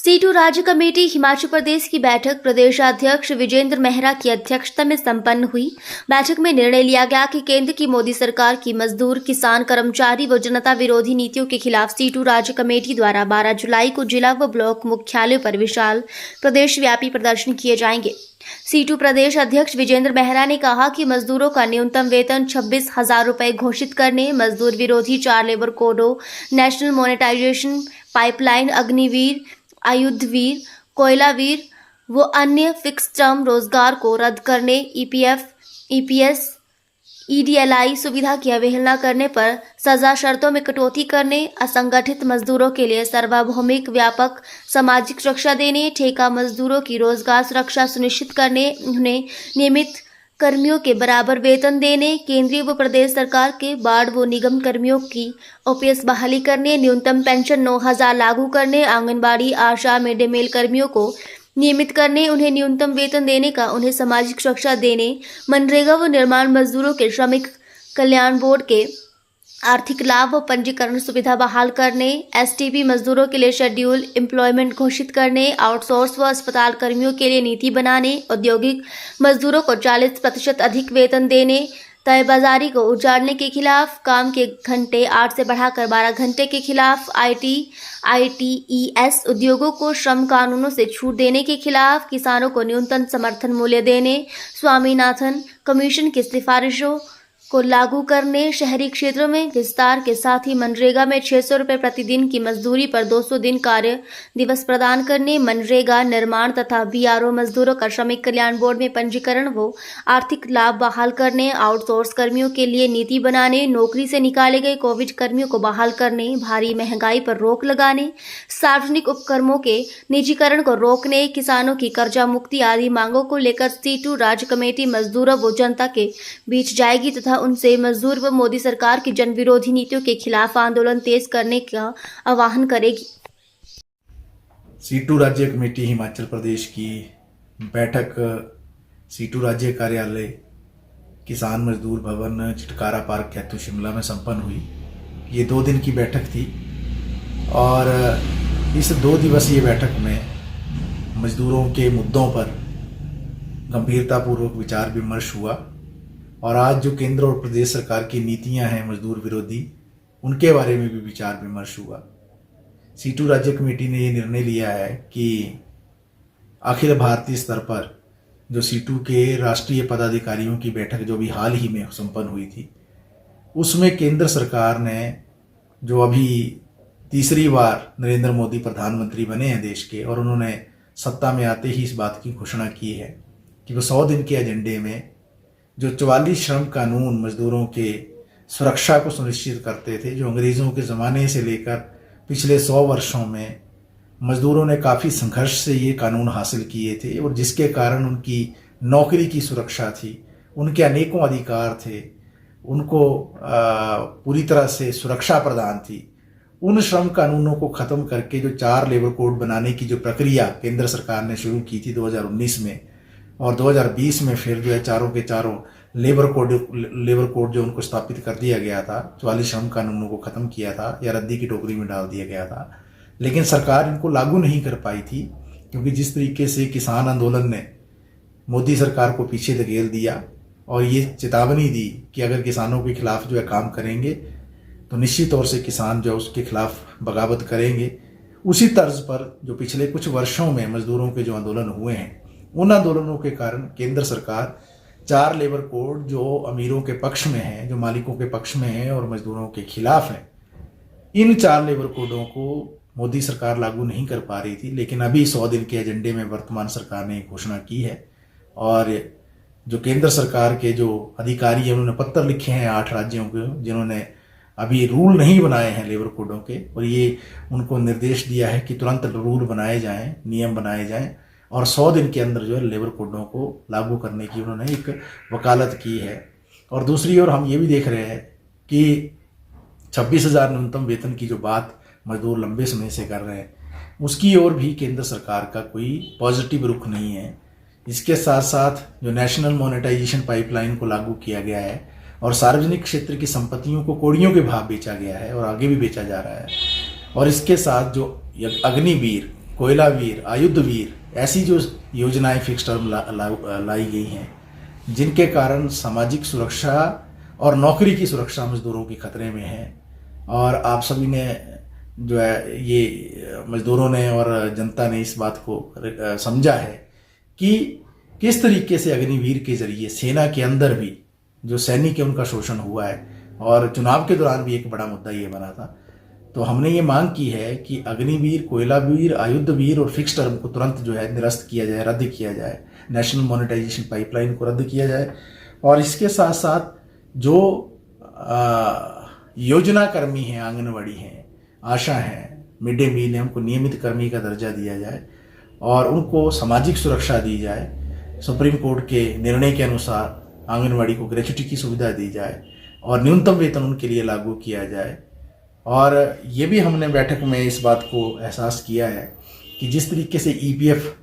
Situ राज्य committee Himachal Pradesh की बैठक प्रदेशाध्यक्ष विजेंद्र मेहरा की अध्यक्षता में संपन्न हुई। बैठक में निर्णय लिया गया कि केंद्र की मोदी सरकार की मजदूर, किसान, कर्मचारी व जनता विरोधी नीतियों के खिलाफ सीटू राज्य कमेटी द्वारा 12 जुलाई को जिला व ब्लॉक मुख्यालयों पर विशाल प्रदेशव्यापी प्रदर्शन किए जाएंगे। सीटू प्रदेश अध्यक्ष विजेंद्र मेहरा ने कहा कि मजदूरों का न्यूनतम वेतन 26,000 रुपए घोषित करने, मजदूर विरोधी 4 लेबर कोडों, national monetisation pipeline, Agniveer, Ayudhveer, Koylaveer व अन्य फिक्स टर्म रोजगार को रद्द करने, ईपीएफ, ईपीएस, ईडीएलआई सुविधा की अवहेलना करने पर सजा शर्तों में कटौती करने, असंगठित मजदूरों के लिए सार्वभौमिक व्यापक सामाजिक सुरक्षा देने, ठेका मजदूरों की रोजगार सुरक्षा सुनिश्चित करने, उन्हें नियमित कर्मियों के बराबर वेतन देने, केंद्रीय व प्रदेश सरकार के बाढ़ व निगम कर्मियों की ओपीएस बहाली करने, न्यूनतम पेंशन 9,000 लागू करने, आंगनबाड़ी, आशा, मिड डे मील कर्मियों को नियमित करने, उन्हें न्यूनतम वेतन देने का, उन्हें सामाजिक सुरक्षा देने, मनरेगा व निर्माण मजदूरों के श्रमिक कल्याण बोर्ड के आर्थिक लाभ व पंजीकरण सुविधा बहाल करने, एसटीपी मजदूरों के लिए शेड्यूल एम्प्लॉयमेंट घोषित करने, आउटसोर्स व अस्पताल कर्मियों के लिए नीति बनाने, औद्योगिक मजदूरों को 40% अधिक वेतन देने, तय बाजारी को उजाड़ने के खिलाफ, काम के घंटे 8 से बढ़ाकर 12 घंटे के खिलाफ, आईटीईएस उद्योगों को श्रम कानूनों से छूट देने के खिलाफ, किसानों को न्यूनतम समर्थन मूल्य देने, स्वामीनाथन कमीशन की सिफारिशों को लागू करने, शहरी क्षेत्रों में विस्तार के साथ ही मनरेगा में 600 रुपये प्रतिदिन की मजदूरी पर 200 दिन कार्य दिवस प्रदान करने, मनरेगा, निर्माण तथा बीआरओ मजदूरों का श्रमिक कल्याण बोर्ड में पंजीकरण व आर्थिक लाभ बहाल करने, आउटसोर्स कर्मियों के लिए नीति बनाने, नौकरी से निकाले गए कोविड कर्मियों को बहाल करने, भारी महंगाई पर रोक लगाने, सार्वजनिक उपक्रमों के निजीकरण को रोकने, किसानों की कर्जा मुक्ति आदि मांगों को लेकर सीटू राज्य कमेटी मजदूरों व जनता के बीच जाएगी तथा उनसे मजदूर व मोदी सरकार की जन विरोधी नीतियों के खिलाफ आंदोलन तेज करने का आह्वान करेगी। सीटू राज्य कमेटी हिमाचल प्रदेश की बैठक सीटू राज्य कार्यालय किसान मजदूर भवन चिटकारा पार्क कैथू शिमला में संपन्न हुई। ये 2 दिन की बैठक थी और इस 2 दिवसीय बैठक में मजदूरों के मुद्दों पर गंभीरतापूर्वक विचार विमर्श हुआ और आज जो केंद्र और प्रदेश सरकार की नीतियां हैं मजदूर विरोधी, उनके बारे में भी विचार विमर्श हुआ। सीटू राज्य कमेटी ने ये निर्णय लिया है कि अखिल भारतीय स्तर पर जो सीटू के राष्ट्रीय पदाधिकारियों की बैठक जो भी हाल ही में संपन्न हुई थी, उसमें केंद्र सरकार ने जो अभी तीसरी बार नरेंद्र मोदी प्रधानमंत्री बने हैं देश के और उन्होंने सत्ता में आते ही इस बात की घोषणा की है कि वो 100 दिन के एजेंडे में जो 44 श्रम कानून मजदूरों के सुरक्षा को सुनिश्चित करते थे, जो अंग्रेज़ों के ज़माने से लेकर पिछले 100 वर्षों में मजदूरों ने काफ़ी संघर्ष से ये कानून हासिल किए थे और जिसके कारण उनकी नौकरी की सुरक्षा थी, उनके अनेकों अधिकार थे, उनको पूरी तरह से सुरक्षा प्रदान थी। उन श्रम कानूनों को ख़त्म करके जो 4 लेबर कोड बनाने की जो प्रक्रिया केंद्र सरकार ने शुरू की थी 2019 में और 2020 में फिर जो है चारों के चारों लेबर कोड जो उनको स्थापित कर दिया गया था, 44 श्रम कानूनों को ख़त्म किया था या रद्दी की टोकरी में डाल दिया गया था, लेकिन सरकार इनको लागू नहीं कर पाई थी क्योंकि जिस तरीके से किसान आंदोलन ने मोदी सरकार को पीछे धकेल दिया और ये चेतावनी दी कि अगर किसानों के खिलाफ जो है काम करेंगे तो निश्चित तौर से किसान जो उसके खिलाफ बगावत करेंगे। उसी तर्ज पर जो पिछले कुछ वर्षों में मजदूरों के जो आंदोलन हुए हैं, उन आंदोलनों के कारण केंद्र सरकार 4 लेबर कोड जो अमीरों के पक्ष में हैं, जो मालिकों के पक्ष में हैं और मजदूरों के खिलाफ हैं, इन 4 लेबर कोडों को मोदी सरकार लागू नहीं कर पा रही थी। लेकिन अभी 100 दिन के एजेंडे में वर्तमान सरकार ने घोषणा की है और जो केंद्र सरकार के जो अधिकारी हैं उन्होंने पत्र लिखे हैं 8 राज्यों को जिन्होंने अभी रूल नहीं बनाए हैं लेबर कोडों के, और ये उनको निर्देश दिया है कि तुरंत रूल बनाए जाएं, नियम बनाए जाएं और 100 दिन के अंदर जो है लेबर कोडों को लागू करने की उन्होंने एक वकालत की है। और दूसरी ओर हम ये भी देख रहे हैं कि 26,000 न्यूनतम वेतन की जो बात मजदूर लंबे समय से कर रहे हैं, उसकी ओर भी केंद्र सरकार का कोई पॉजिटिव रुख नहीं है। इसके साथ साथ जो नेशनल मोनेटाइजेशन पाइपलाइन को लागू किया गया है और सार्वजनिक क्षेत्र की संपत्तियों को कौड़ियों के भाव बेचा गया है और आगे भी बेचा जा रहा है, और इसके साथ जो अग्निवीर कोयला वीर, आयुध वीर, ऐसी जो योजनाएं फिक्स टर्म लाई गई हैं, जिनके कारण सामाजिक सुरक्षा और नौकरी की सुरक्षा मजदूरों की खतरे में है। और आप सभी ने जो है, ये मजदूरों ने और जनता ने इस बात को समझा है कि किस तरीके से अग्निवीर के जरिए सेना के अंदर भी जो सैनिक है उनका शोषण हुआ है, और चुनाव के दौरान भी एक बड़ा मुद्दा ये बना था। तो हमने ये मांग की है कि अग्निवीर, कोयला वीर, आयुध वीर और फिक्स टर्म को तुरंत जो है निरस्त किया जाए, रद्द किया जाए, नेशनल मोनेटाइजेशन पाइपलाइन को रद्द किया जाए। और इसके साथ साथ जो योजना कर्मी हैं, आंगनवाड़ी हैं, आशा हैं, मिड डे मील है, उनको नियमित कर्मी का दर्जा दिया जाए और उनको सामाजिक सुरक्षा दी जाए। सुप्रीम कोर्ट के निर्णय के अनुसार आंगनवाड़ी को ग्रेच्युटी की सुविधा दी जाए और न्यूनतम वेतन उनके लिए लागू किया जाए। और ये भी हमने बैठक में इस बात को एहसास किया है कि जिस तरीके से ईपीएफ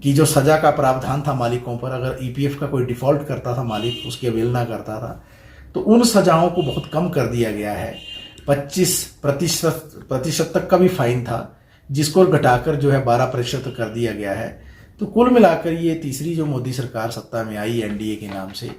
की जो सजा का प्रावधान था मालिकों पर, अगर ईपीएफ का कोई डिफॉल्ट करता था मालिक, उसकी अवहेलना करता था, तो उन सजाओं को बहुत कम कर दिया गया है। 25% तक का भी फाइन था, जिसको घटाकर जो है 12% कर दिया गया है। तो कुल मिलाकर ये तीसरी जो मोदी सरकार सत्ता में आई एनडीए के नाम से,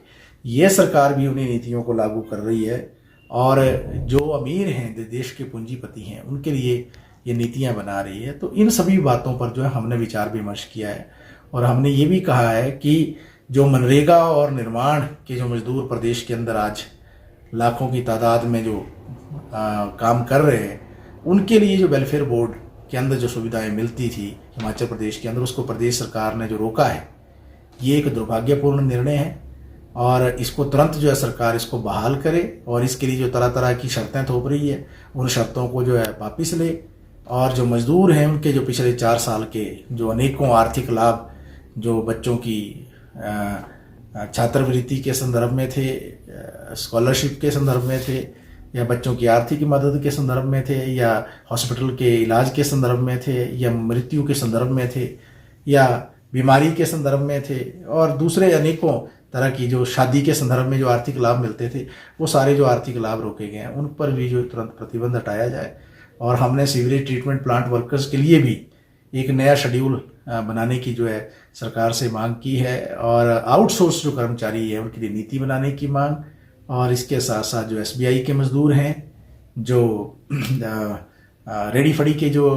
ये सरकार भी उन्हीं नीतियों को लागू कर रही है और जो अमीर हैं, देश के पूंजीपति हैं, उनके लिए ये नीतियां बना रही है। तो इन सभी बातों पर जो है हमने विचार विमर्श किया है और हमने ये भी कहा है कि जो मनरेगा और निर्माण के जो मजदूर प्रदेश के अंदर आज लाखों की तादाद में जो काम कर रहे हैं, उनके लिए जो वेलफेयर बोर्ड के अंदर जो सुविधाएं मिलती थी हिमाचल प्रदेश के अंदर, उसको प्रदेश सरकार ने जो रोका है, ये एक दुर्भाग्यपूर्ण निर्णय है। और इसको तुरंत जो है सरकार इसको बहाल करे और इसके लिए जो तरह तरह की शर्तें थोप रही है, उन शर्तों को जो है वापिस ले। और जो मजदूर हैं, उनके जो पिछले 4 साल के जो अनेकों आर्थिक लाभ जो बच्चों की छात्रवृत्ति के संदर्भ में थे, स्कॉलरशिप के संदर्भ में थे, या बच्चों की आर्थिक मदद के संदर्भ में थे, या हॉस्पिटल के इलाज के संदर्भ में थे, या मृत्यु के संदर्भ में थे, या बीमारी के संदर्भ में थे, और दूसरे अनेकों तरह की जो शादी के संदर्भ में जो आर्थिक लाभ मिलते थे, वो सारे जो आर्थिक लाभ रोके गए हैं, उन पर भी जो तुरंत प्रतिबंध हटाया जाए। और हमने सीवरेज ट्रीटमेंट प्लांट वर्कर्स के लिए भी एक नया शेड्यूल बनाने की जो है सरकार से मांग की है, और आउटसोर्स जो कर्मचारी है उनके लिए नीति बनाने की मांग। और इसके साथ साथ जो एसबीआई के मजदूर हैं, जो रेडी फड़ी के जो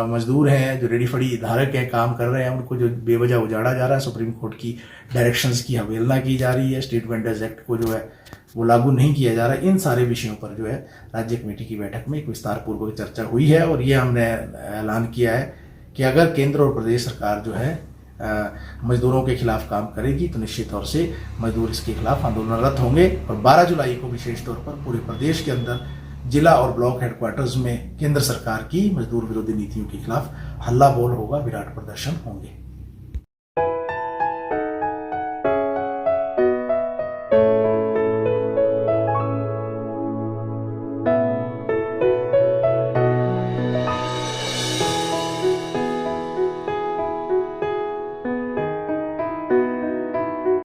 मजदूर हैं, जो रेडी फड़ी धारक हैं, काम कर रहे हैं, उनको जो बेवजह उजाड़ा जा रहा है, सुप्रीम कोर्ट की डायरेक्शंस की अवहेलना की जा रही है, स्टेट वेंडर्स एक्ट को जो है वो लागू नहीं किया जा रहा है, इन सारे विषयों पर जो है राज्य कमेटी की बैठक में एक विस्तारपूर्वक चर्चा हुई है। और ये हमने ऐलान किया है कि अगर केंद्र और प्रदेश सरकार जो है मजदूरों के खिलाफ काम करेगी, तो निश्चित तौर से मजदूर इसके खिलाफ आंदोलनरत होंगे। और 12 जुलाई को विशेष तौर पर पूरे प्रदेश के अंदर जिला और ब्लॉक हेडक्वार्टर्स में केंद्र सरकार की मजदूर विरोधी नीतियों के खिलाफ हल्ला बोल होगा, विराट प्रदर्शन होंगे।